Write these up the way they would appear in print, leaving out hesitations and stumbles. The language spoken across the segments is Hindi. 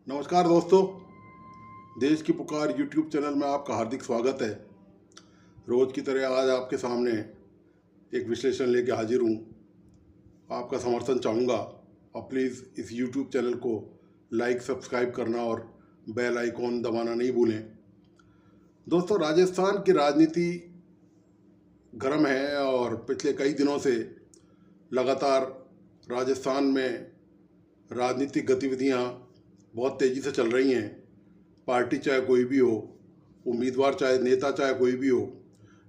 नमस्कार दोस्तों, देश की पुकार यूट्यूब चैनल में आपका हार्दिक स्वागत है। रोज़ की तरह आज आपके सामने एक विश्लेषण लेके हाजिर हूँ। आपका समर्थन चाहूँगा और प्लीज़ इस यूट्यूब चैनल को लाइक सब्सक्राइब करना और बेल आइकॉन दबाना नहीं भूलें। दोस्तों, राजस्थान की राजनीति गर्म है और पिछले कई दिनों से लगातार राजस्थान में राजनीतिक गतिविधियाँ बहुत तेज़ी से चल रही हैं। पार्टी चाहे कोई भी हो, उम्मीदवार चाहे नेता चाहे कोई भी हो,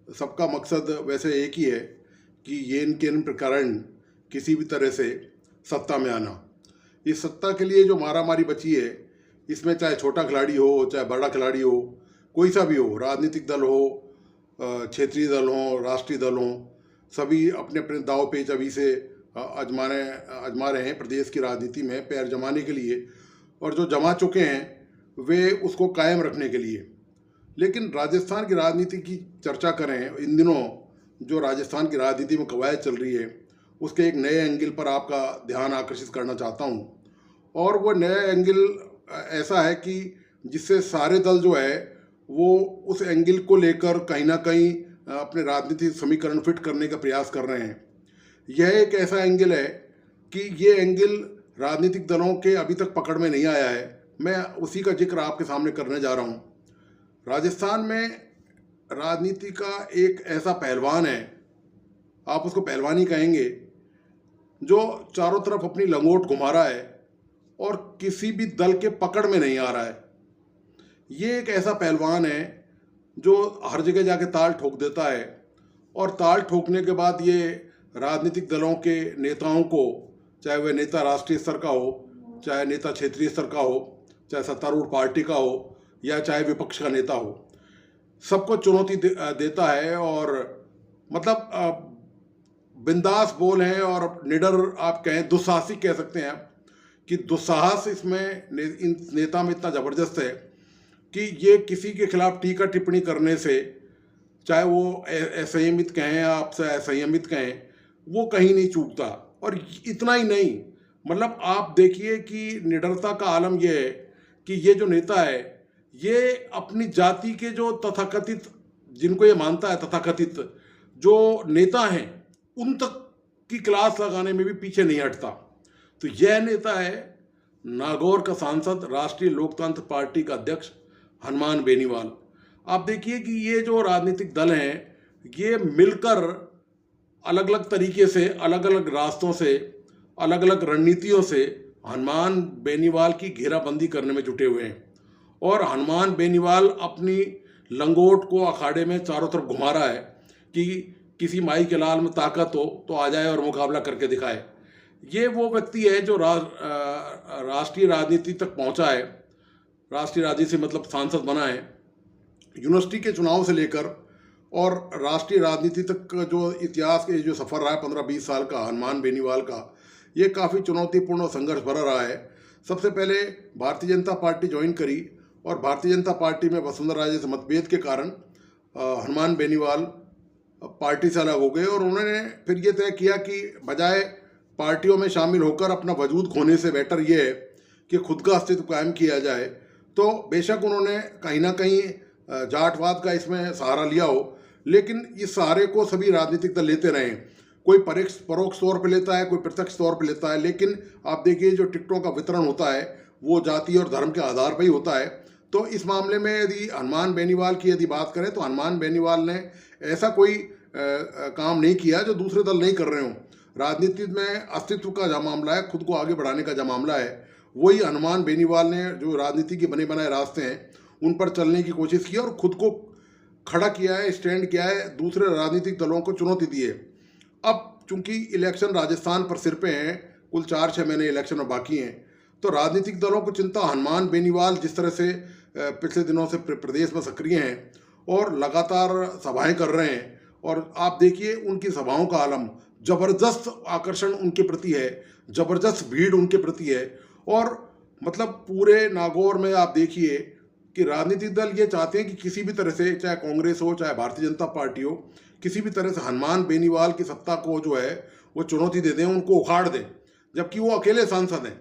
सबका मकसद वैसे एक ही है कि ये इनके कारण किसी भी तरह से सत्ता में आना। इस सत्ता के लिए जो मारामारी बची है, इसमें चाहे छोटा खिलाड़ी हो चाहे बड़ा खिलाड़ी हो, कोई सा भी हो, राजनीतिक दल हो, क्षेत्रीय दल हो, राष्ट्रीय दल हो, सभी अपने अपने दाव पेच अभी से आजमा रहे हैं प्रदेश की राजनीति में पैर जमाने के लिए, और जो जमा चुके हैं वे उसको कायम रखने के लिए। लेकिन राजस्थान की राजनीति की चर्चा करें, इन दिनों जो राजस्थान की राजनीति में कवायद चल रही है, उसके एक नए एंगल पर आपका ध्यान आकर्षित करना चाहता हूँ। और वो नया एंगल ऐसा है कि जिससे सारे दल जो है वो उस एंगल को लेकर कहीं ना कहीं अपने राजनीतिक समीकरण फिट करने का प्रयास कर रहे हैं। यह एक ऐसा एंगल है कि ये एंगल राजनीतिक दलों के अभी तक पकड़ में नहीं आया है। मैं उसी का जिक्र आपके सामने करने जा रहा हूँ। राजस्थान में राजनीति का एक ऐसा पहलवान है, आप उसको पहलवान ही कहेंगे, जो चारों तरफ अपनी लंगोट घुमा रहा है और किसी भी दल के पकड़ में नहीं आ रहा है। ये एक ऐसा पहलवान है जो हर जगह जाके ताल ठोक देता है, और ताल ठोकने के बाद ये राजनीतिक दलों के नेताओं को, चाहे वह नेता राष्ट्रीय स्तर का हो, चाहे नेता क्षेत्रीय स्तर का हो, चाहे सत्तारूढ़ पार्टी का हो, या चाहे विपक्ष का नेता हो, सबको चुनौती देता है। और मतलब बिंदास बोल हैं और निडर आप कहें, दुस्साहसिक कह सकते हैं आप, कि दुस्साहस इसमें इन नेता में इतना ज़बरदस्त है कि ये किसी के खिलाफ टीका टिप्पणी करने से, चाहे वो असंयमित कहें आपसे असंयमित कहें, वो कहीं नहीं चूकता। और इतना ही नहीं, मतलब आप देखिए कि निडरता का आलम यह है कि ये जो नेता है, ये अपनी जाति के जो तथाकथित, जिनको ये मानता है तथाकथित जो नेता हैं, उन तक की क्लास लगाने में भी पीछे नहीं हटता। तो यह नेता है नागौर का सांसद, राष्ट्रीय लोकतंत्र पार्टी का अध्यक्ष हनुमान बेनीवाल। आप देखिए कि ये जो राजनीतिक दल हैं, ये मिलकर अलग अलग तरीके से, अलग अलग रास्तों से, अलग अलग रणनीतियों से हनुमान बेनीवाल की घेराबंदी करने में जुटे हुए हैं। और हनुमान बेनीवाल अपनी लंगोट को अखाड़े में चारों तरफ घुमा रहा है कि किसी माई के लाल में ताकत हो तो आ जाए और मुकाबला करके दिखाए। ये वो व्यक्ति है जो राष्ट्रीय राजनीति तक पहुंचा है, राष्ट्रीय राजनीति से मतलब सांसद बना है। यूनिवर्सिटी के चुनाव से लेकर और राष्ट्रीय राजनीति तक का जो इतिहास के जो सफ़र रहा है 15-20 साल का हनुमान बेनीवाल का, ये काफ़ी चुनौतीपूर्ण और संघर्ष भरा रहा है। सबसे पहले भारतीय जनता पार्टी ज्वाइन करी, और भारतीय जनता पार्टी में वसुंधरा राजे से मतभेद के कारण हनुमान बेनीवाल पार्टी से अलग हो गए, और उन्होंने फिर ये तय किया कि बजाय पार्टियों में शामिल होकर अपना वजूद खोने से बेटर ये है कि खुद का अस्तित्व कायम किया जाए। तो बेशक उन्होंने कहीं ना कहीं जाटवाद का इसमें सहारा लिया हो, लेकिन इस सहारे को सभी राजनीतिक दल लेते रहे। कोई परोक्ष तौर पर लेता है, कोई प्रत्यक्ष तौर पर लेता है, लेकिन आप देखिए जो टिकटों का वितरण होता है वो जाति और धर्म के आधार पर ही होता है। तो इस मामले में यदि हनुमान बेनीवाल की यदि बात करें, तो हनुमान बेनीवाल ने ऐसा कोई काम नहीं किया जो दूसरे दल नहीं कर रहे हों। राजनीति में अस्तित्व का जहाँ मामला है, खुद को आगे बढ़ाने का जहाँ मामला है, वही हनुमान बेनीवाल ने जो राजनीति के बने बनाए रास्ते हैं उन पर चलने की कोशिश की और खुद को खड़ा किया है, स्टैंड किया है, दूसरे राजनीतिक दलों को चुनौती दी है। अब चूंकि इलेक्शन राजस्थान पर सिर पे हैं, कुल 4-6 महीने इलेक्शन में बाकी हैं, तो राजनीतिक दलों को चिंता हनुमान बेनीवाल जिस तरह से पिछले दिनों से प्रदेश में सक्रिय हैं और लगातार सभाएं कर रहे हैं, और आप देखिए उनकी सभाओं का आलम, ज़बरदस्त आकर्षण उनके प्रति है, ज़बरदस्त भीड़ उनके प्रति है। और मतलब पूरे नागौर में आप देखिए कि राजनीतिक दल ये चाहते हैं कि किसी भी तरह से, चाहे कांग्रेस हो चाहे भारतीय जनता पार्टी हो, किसी भी तरह से हनुमान बेनीवाल की सत्ता को जो है वो चुनौती दे दें, उनको उखाड़ दें, जबकि वो अकेले सांसद हैं।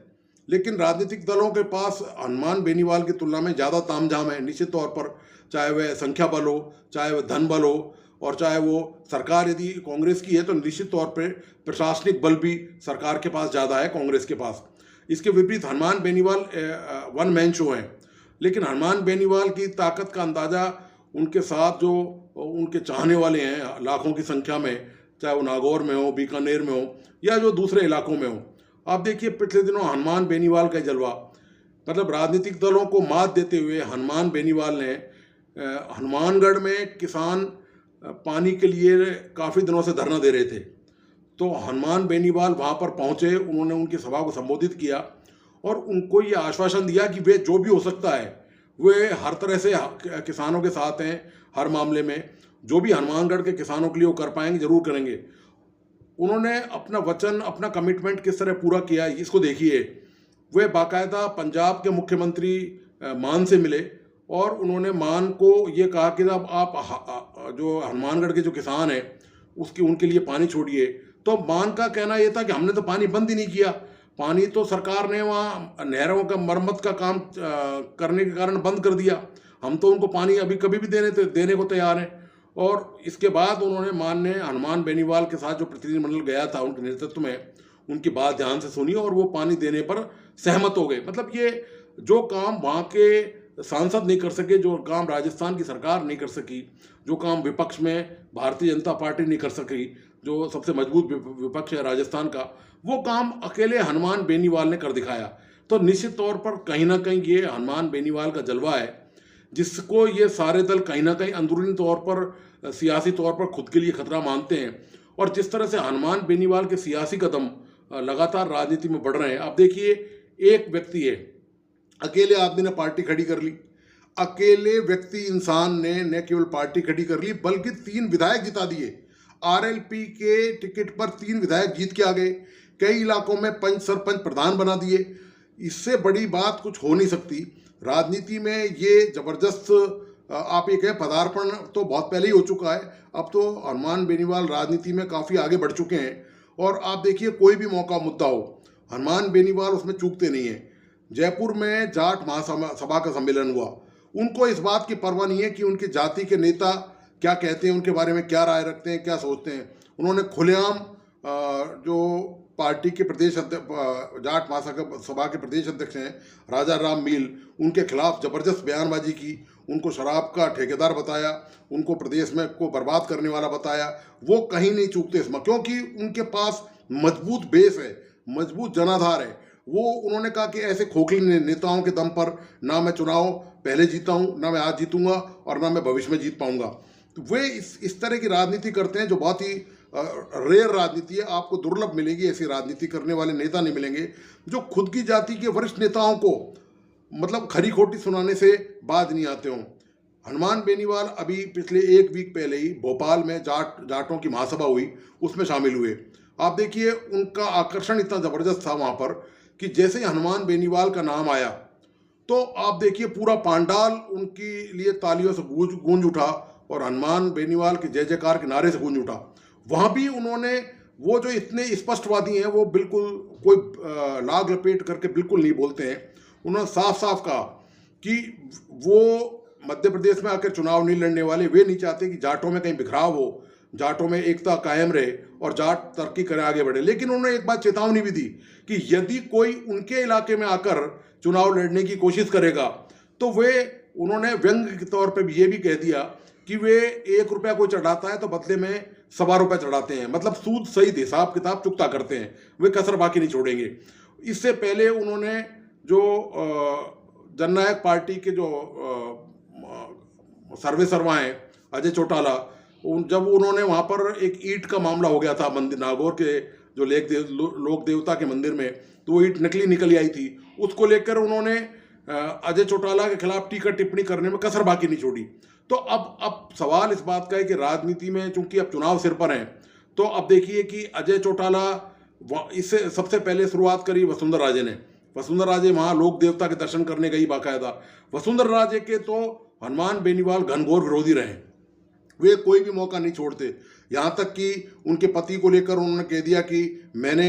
लेकिन राजनीतिक दलों के पास हनुमान बेनीवाल की तुलना में ज़्यादा तामझाम है निश्चित तौर पर, चाहे वह संख्या बल हो, चाहे वह धन बल हो, और चाहे वो सरकार यदि कांग्रेस की है तो निश्चित तौर पर प्रशासनिक बल भी सरकार के पास ज़्यादा है कांग्रेस के पास। इसके विपरीत Hanuman Beniwal one man show हैं, लेकिन हनुमान बेनीवाल की ताकत का अंदाज़ा उनके साथ जो उनके चाहने वाले हैं लाखों की संख्या में, चाहे वो नागौर में हो, बीकानेर में हो, या जो दूसरे इलाकों में हो। आप देखिए पिछले दिनों हनुमान बेनीवाल का जलवा, मतलब राजनीतिक दलों को मात देते हुए हनुमान बेनीवाल ने हनुमानगढ़ में किसान पानी के लिए काफ़ी दिनों से धरना दे रहे थे, तो हनुमान बेनीवाल वहाँ पर पहुँचे, उन्होंने उनकी सभा को संबोधित किया और उनको ये आश्वासन दिया कि वे जो भी हो सकता है वे हर तरह से किसानों के साथ हैं, हर मामले में जो भी हनुमानगढ़ के किसानों के लिए वो कर पाएंगे ज़रूर करेंगे। उन्होंने अपना वचन, अपना कमिटमेंट किस तरह पूरा किया इसको देखिए। वे बाकायदा पंजाब के मुख्यमंत्री मान से मिले और उन्होंने मान को ये कहा कि अब आप जो हनुमानगढ़ के जो किसान हैं उसकी उनके लिए पानी छोड़िए। तो मान का कहना ये था कि हमने तो पानी बंद ही नहीं किया, पानी तो सरकार ने वहाँ नहरों का मरम्मत का काम करने के कारण बंद कर दिया, हम तो उनको पानी अभी कभी भी देने को तैयार हैं। और इसके बाद उन्होंने मान ने हनुमान बेनीवाल के साथ जो प्रतिनिधिमंडल गया था उनके नेतृत्व में, उनकी बात ध्यान से सुनी और वो पानी देने पर सहमत हो गए। मतलब ये जो काम वहाँ के सांसद नहीं कर सके, जो काम राजस्थान की सरकार नहीं कर सकी, जो काम विपक्ष में भारतीय जनता पार्टी नहीं कर सकी, जो सबसे मजबूत विपक्ष है राजस्थान का, वो काम अकेले हनुमान बेनीवाल ने कर दिखाया। तो निश्चित तौर पर कहीं ना कहीं ये हनुमान बेनीवाल का जलवा है, जिसको ये सारे दल कहीं ना कहीं अंदरूनी तौर पर, सियासी तौर पर खुद के लिए खतरा मानते हैं। और जिस तरह से हनुमान बेनीवाल के सियासी कदम लगातार राजनीति में बढ़ रहे हैं, आप देखिए एक व्यक्ति है, अकेले आदमी ने पार्टी खड़ी कर ली, अकेले व्यक्ति इंसान ने न केवल पार्टी खड़ी कर ली बल्कि 3 विधायक जिता दिए। आरएलपी के टिकट पर 3 विधायक जीत के आ गए, कई इलाकों में पंच सरपंच प्रधान बना दिए। इससे बड़ी बात कुछ हो नहीं सकती। राजनीति में ये जबरदस्त, आप ये कहें पदार्पण तो बहुत पहले ही हो चुका है, अब तो हनुमान बेनीवाल राजनीति में काफ़ी आगे बढ़ चुके हैं। और आप देखिए कोई भी मौका मुद्दा हो, हनुमान बेनीवाल उसमें चूकते नहीं हैं। जयपुर में जाट महासभा का सम्मेलन हुआ, उनको इस बात की परवाह नहीं है कि उनकी जाति के नेता क्या कहते हैं, उनके बारे में क्या राय रखते हैं, क्या सोचते हैं। उन्होंने खुलेआम जो पार्टी के प्रदेश अध्यक्ष, जाट महासभा के प्रदेश अध्यक्ष हैं राजा राम मील, उनके खिलाफ जबरदस्त बयानबाजी की, उनको शराब का ठेकेदार बताया, उनको प्रदेश में को बर्बाद करने वाला बताया। वो कहीं नहीं चूकते इसमें, क्योंकि उनके पास मजबूत बेस है, मजबूत जनाधार है। वो उन्होंने कहा कि ऐसे खोखले नेताओं के दम पर ना मैं चुनाव पहले जीता हूँ, ना मैं आज जीतूंगा और ना मैं भविष्य में जीत पाऊंगा। तो वे इस तरह की राजनीति करते हैं जो बहुत ही रेयर राजनीति है। आपको दुर्लभ मिलेगी, ऐसी राजनीति करने वाले नेता नहीं मिलेंगे जो खुद की जाति के वरिष्ठ नेताओं को मतलब खरी खोटी सुनाने से बाज नहीं आते हों। हनुमान बेनीवाल अभी पिछले 1 वीक पहले ही भोपाल में जाटों की महासभा हुई, उसमें शामिल हुए। आप देखिए उनका आकर्षण इतना ज़बरदस्त था वहाँ पर कि जैसे ही हनुमान बेनीवाल का नाम आया तो आप देखिए पूरा पांडाल उनके लिए तालियों से गूंज उठा और हनुमान बेनीवाल के जय जयकार के नारे से गूंज उठा। वहाँ भी उन्होंने, वो जो इतने स्पष्टवादी हैं वो बिल्कुल कोई लाग लपेट करके बिल्कुल नहीं बोलते हैं। उन्होंने साफ साफ कहा कि वो मध्य प्रदेश में आकर चुनाव नहीं लड़ने वाले, वे नहीं चाहते कि जाटों में कहीं बिखराव हो, जाटों में एकता कायम रहे और जाट तरक्की करे, आगे बढ़े। लेकिन उन्होंने एक बात चेतावनी भी दी कि यदि कोई उनके इलाके में आकर चुनाव लड़ने की कोशिश करेगा तो उन्होंने व्यंग्य के तौर पर ये भी कह दिया कि वे 1 रुपया कोई चढ़ाता है तो बदले में 1.25 रुपये चढ़ाते हैं, मतलब सूद सहित हिसाब किताब चुकता करते हैं, वे कसर बाकी नहीं छोड़ेंगे। इससे पहले उन्होंने जो जननायक पार्टी के जो सर्वा हैं अजय चौटाला, जब उन्होंने वहाँ पर एक ईंट का मामला हो गया था मंदिर नागौर के जो लोक देवता के मंदिर में, तो वो ईंट नकली निकली आई थी, उसको लेकर उन्होंने अजय चौटाला के खिलाफ टीका टिप्पणी करने में कसर बाकी नहीं छोड़ी। तो अब सवाल इस बात का है कि राजनीति में चूंकि अब चुनाव सिर पर हैं, तो अब देखिए कि अजय चौटाला, इससे सबसे पहले शुरुआत करी वसुंधरा राजे ने। वसुंधरा राजे वहाँ लोक देवता के दर्शन करने गई बाकायदा। वसुंधरा राजे के तो हनुमान बेनीवाल घनघोर विरोधी रहे, वे कोई भी मौका नहीं छोड़ते। यहाँ तक कि उनके पति को लेकर उन्होंने कह दिया कि मैंने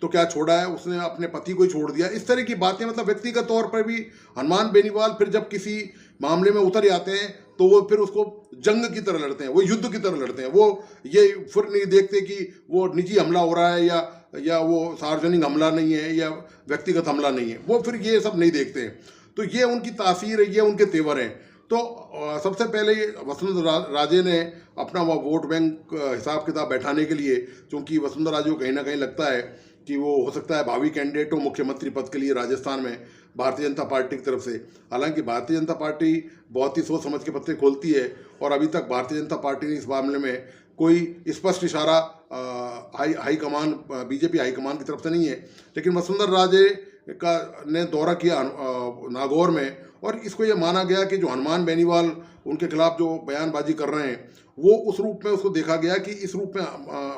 तो क्या छोड़ा है, उसने अपने पति को ही छोड़ दिया, इस तरह की बातें। मतलब व्यक्तिगत तौर पर भी हनुमान बेनीवाल फिर जब किसी मामले में उतर जाते हैं तो वो फिर उसको जंग की तरह लड़ते हैं, वो युद्ध की तरह लड़ते हैं। वो ये फिर नहीं देखते कि वो निजी हमला हो रहा है या वो सार्वजनिक हमला नहीं है या व्यक्तिगत हमला नहीं है, वो फिर ये सब नहीं देखते हैं। तो ये उनकी तासीर है, ये उनके तेवर हैं। तो सबसे पहले वसुंधरा राजे ने अपना वो वोट बैंक हिसाब किताब बैठाने के लिए, क्योंकि वसुंधरा राजे को कहीं ना कहीं लगता है कि वो हो सकता है भावी कैंडिडेट हो मुख्यमंत्री पद के लिए राजस्थान में भारतीय जनता पार्टी की तरफ से। हालांकि भारतीय जनता पार्टी बहुत ही सोच समझ के पत्ते खोलती है और अभी तक भारतीय जनता पार्टी ने इस मामले में कोई स्पष्ट इशारा हाईकमान बीजेपी हाईकमान की तरफ से नहीं है। लेकिन वसुंधरा राजे का ने दौरा किया नागौर में, और इसको ये माना गया कि जो हनुमान बेनीवाल उनके खिलाफ जो बयानबाजी कर रहे हैं वो उस रूप में उसको देखा गया कि इस रूप में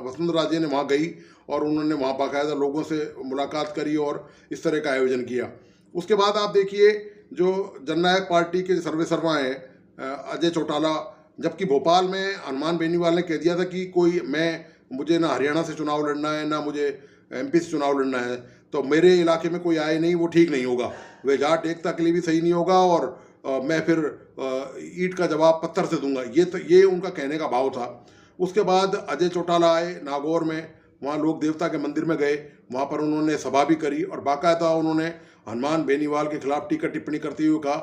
वसुंधरा राजे ने वहाँ गई और उन्होंने वहाँ बाकायदा लोगों से मुलाकात करी और इस तरह का आयोजन किया। उसके बाद आप देखिए जो जननायक पार्टी के सर्वे सर्वा हैं अजय चौटाला, जबकि भोपाल में हनुमान बेनीवाल ने कह दिया था कि मुझे ना हरियाणा से चुनाव लड़ना है ना मुझे एमपी से चुनाव लड़ना है, तो मेरे इलाके में कोई आए नहीं वो ठीक नहीं होगा, वे जाट एकता के लिए भी सही नहीं होगा और मैं फिर ईंट का जवाब पत्थर से दूंगा, ये उनका कहने का भाव था। उसके बाद अजय चौटाला आए नागौर में, वहाँ लोक देवता के मंदिर में गए, वहाँ पर उन्होंने सभा भी करी और बाकायदा उन्होंने हनुमान बेनीवाल के खिलाफ टीका टिप्पणी करते हुए कहा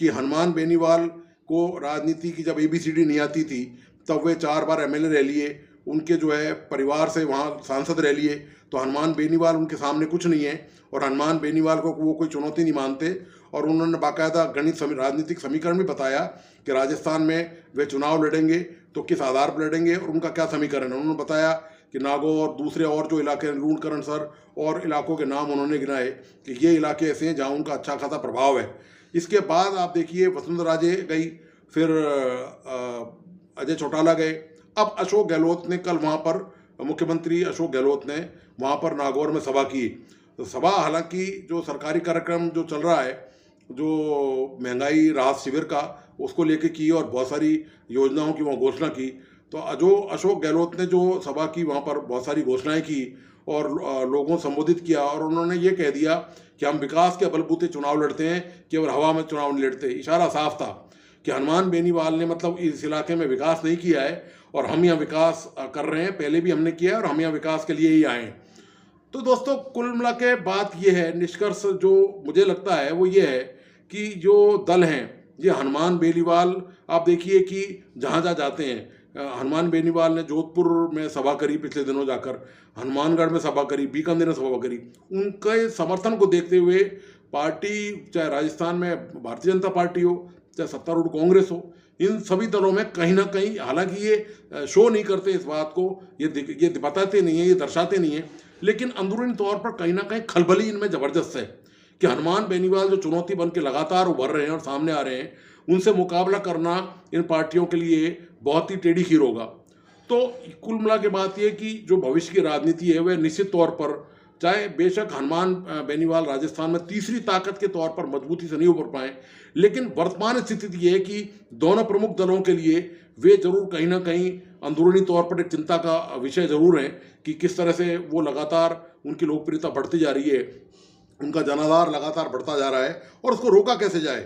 कि हनुमान बेनीवाल को राजनीति की जब ABCD नहीं आती थी तब वे 4 बार MLA रह लिए, उनके जो है परिवार से वहाँ सांसद रह लिए, तो हनुमान बेनीवाल उनके सामने कुछ नहीं है और हनुमान बेनीवाल को वो कोई चुनौती नहीं मानते। और उन्होंने बाकायदा राजनीतिक समीकरण भी बताया कि राजस्थान में वे चुनाव लड़ेंगे तो किस आधार पर लड़ेंगे और उनका क्या समीकरण है। उन्होंने बताया कि नागौर और दूसरे और जो इलाके हैं लूणकरणसर और इलाकों के नाम उन्होंने गिनाए कि ये इलाके ऐसे हैं जहाँ उनका अच्छा खासा प्रभाव है। इसके बाद आप देखिए वसुंधरा राजे गई, फिर अजय चौटाला गए, अब अशोक गहलोत ने कल वहाँ पर मुख्यमंत्री अशोक गहलोत ने वहाँ पर नागौर में सभा की। तो सभा हालांकि जो सरकारी कार्यक्रम जो चल रहा है, जो महंगाई राहत शिविर का, उसको लेके की और बहुत सारी योजनाओं की वहाँ घोषणा की। तो जो अशोक गहलोत ने जो सभा की वहाँ पर बहुत सारी घोषणाएं की और लोगों को संबोधित किया और उन्होंने ये कह दिया कि हम विकास के बलबूते चुनाव लड़ते हैं, केवल हवा में चुनाव नहीं लड़ते। इशारा साफ था कि हनुमान बेनीवाल ने मतलब इस इलाके में विकास नहीं किया है और हम यहाँ विकास कर रहे हैं, पहले भी हमने किया है और हम यहाँ विकास के लिए ही आए हैं। तो दोस्तों कुल मिला के बात ये है, निष्कर्ष जो मुझे लगता है वो ये है कि जो दल हैं ये हनुमान बेनीवाल, आप देखिए कि जहाँ जहाँ जाते हैं, हनुमान बेनीवाल ने जोधपुर में सभा करी, पिछले दिनों जाकर हनुमानगढ़ में सभा करी, बीकानेर में सभा करी, उनके समर्थन को देखते हुए पार्टी, चाहे राजस्थान में भारतीय जनता पार्टी हो चाहे सत्तारूढ़ कांग्रेस हो, इन सभी दलों में कहीं ना कहीं, हालांकि ये शो नहीं करते इस बात को, ये बताते नहीं है, ये दर्शाते नहीं है, लेकिन अंदरूनी तौर पर कहीं ना कहीं खलबली इनमें ज़बरदस्त है कि हनुमान बेनीवाल जो चुनौती बन के लगातार उभर रहे हैं और सामने आ रहे हैं, उनसे मुकाबला करना इन पार्टियों के लिए बहुत ही टेढ़ी खीर होगा। तो कुल मिला के बात यह कि जो भविष्य की राजनीति है वह निश्चित तौर पर, चाहे बेशक हनुमान बेनीवाल राजस्थान में तीसरी ताकत के तौर पर मजबूती से नहीं उभर पाए, लेकिन वर्तमान स्थिति ये है कि दोनों प्रमुख दलों के लिए वे जरूर कहीं ना कहीं अंदरूनी तौर पर एक चिंता का विषय जरूर है कि किस तरह से वो लगातार उनकी लोकप्रियता बढ़ती जा रही है, उनका जनाधार लगातार बढ़ता जा रहा है और उसको रोका कैसे जाए।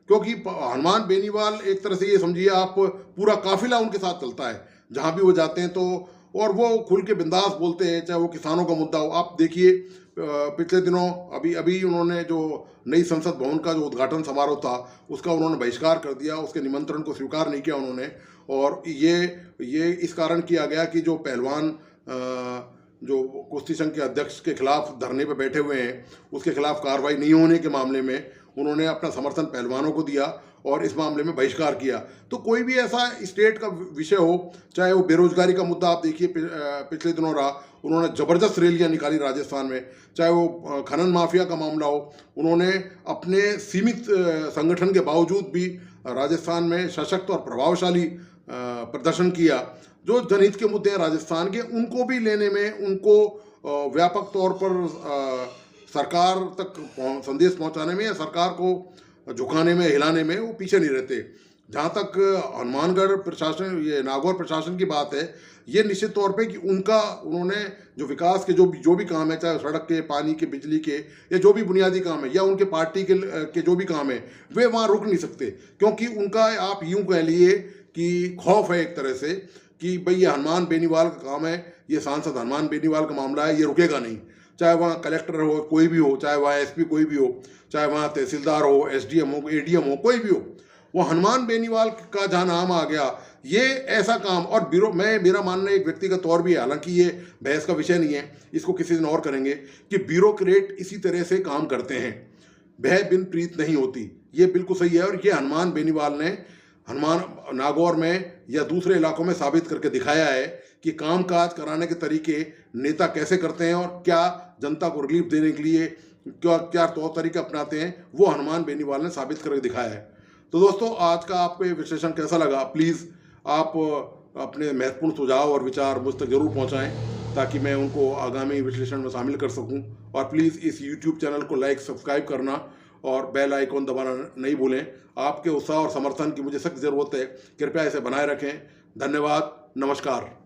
क्योंकि हनुमान बेनीवाल एक तरह से ये समझिए आप, पूरा काफिला उनके साथ चलता है जहाँ भी वो जाते हैं, तो और वो खुल के बिंदास बोलते हैं, चाहे वो किसानों का मुद्दा हो। आप देखिए पिछले दिनों अभी उन्होंने जो नई संसद भवन का जो उद्घाटन समारोह था उसका उन्होंने बहिष्कार कर दिया, उसके निमंत्रण को स्वीकार नहीं किया उन्होंने। और ये इस कारण किया गया कि जो पहलवान जो कुश्ती संघ के अध्यक्ष के खिलाफ धरने पर बैठे हुए हैं उसके खिलाफ कार्रवाई नहीं होने के मामले में उन्होंने अपना समर्थन पहलवानों को दिया और इस मामले में बहिष्कार किया। तो कोई भी ऐसा स्टेट का विषय हो, चाहे वो बेरोजगारी का मुद्दा, आप देखिए पिछले दिनों रहा, उन्होंने ज़बरदस्त रैलियां निकाली राजस्थान में, चाहे वो खनन माफिया का मामला हो, उन्होंने अपने सीमित संगठन के बावजूद भी राजस्थान में सशक्त और प्रभावशाली प्रदर्शन किया। जो जनहित के मुद्दे हैं राजस्थान के, उनको भी लेने में, उनको व्यापक तौर पर सरकार तक संदेश पहुंचाने में या सरकार को झुकाने में, हिलाने में वो पीछे नहीं रहते। जहाँ तक हनुमानगढ़ प्रशासन, ये नागौर प्रशासन की बात है, ये निश्चित तौर पे कि उन्होंने जो विकास के जो भी काम है, चाहे सड़क के, पानी के, बिजली के, या जो भी बुनियादी काम है, या उनके पार्टी के जो भी काम है, वे वहाँ रुक नहीं सकते, क्योंकि उनका आप यूँ कह लिए कि खौफ है एक तरह से कि भाई ये हनुमान बेनीवाल का काम है, ये सांसद हनुमान बेनीवाल का मामला है, ये रुकेगा नहीं। चाहे वहाँ कलेक्टर हो, कोई भी हो, चाहे वहाँ एसपी कोई भी हो, चाहे वहाँ तहसीलदार हो, एसडीएम हो, एडीएम हो, कोई भी हो, वो हनुमान बेनीवाल का जहाँ नाम आ गया, ये ऐसा काम। और मेरा मानना एक व्यक्ति का तौर भी है, हालांकि ये बहस का विषय नहीं है, इसको किसी दिन और करेंगे, कि ब्यूरोक्रेट इसी तरह से काम करते हैं, भय बिन प्रीत नहीं होती, ये बिल्कुल सही है। और ये हनुमान बेनीवाल ने नागौर में या दूसरे इलाकों में साबित करके दिखाया है कि कामकाज कराने के तरीके नेता कैसे करते हैं, और क्या जनता को रिलीफ देने के लिए क्या तौर तरीके अपनाते हैं, वो हनुमान बेनीवाल ने साबित करके दिखाया है। तो दोस्तों, आज का आपको ये विश्लेषण कैसा लगा, प्लीज़ आप अपने महत्वपूर्ण सुझाव और विचार मुझ तक जरूर पहुंचाएं, ताकि मैं उनको आगामी विश्लेषण में शामिल कर सकूं। और प्लीज़ इस YouTube चैनल को लाइक, सब्सक्राइब करना और बेल आइकॉन दबाना नहीं भूलें। आपके उत्साह और समर्थन की मुझे सख्त ज़रूरत है, कृपया इसे बनाए रखें। धन्यवाद, नमस्कार।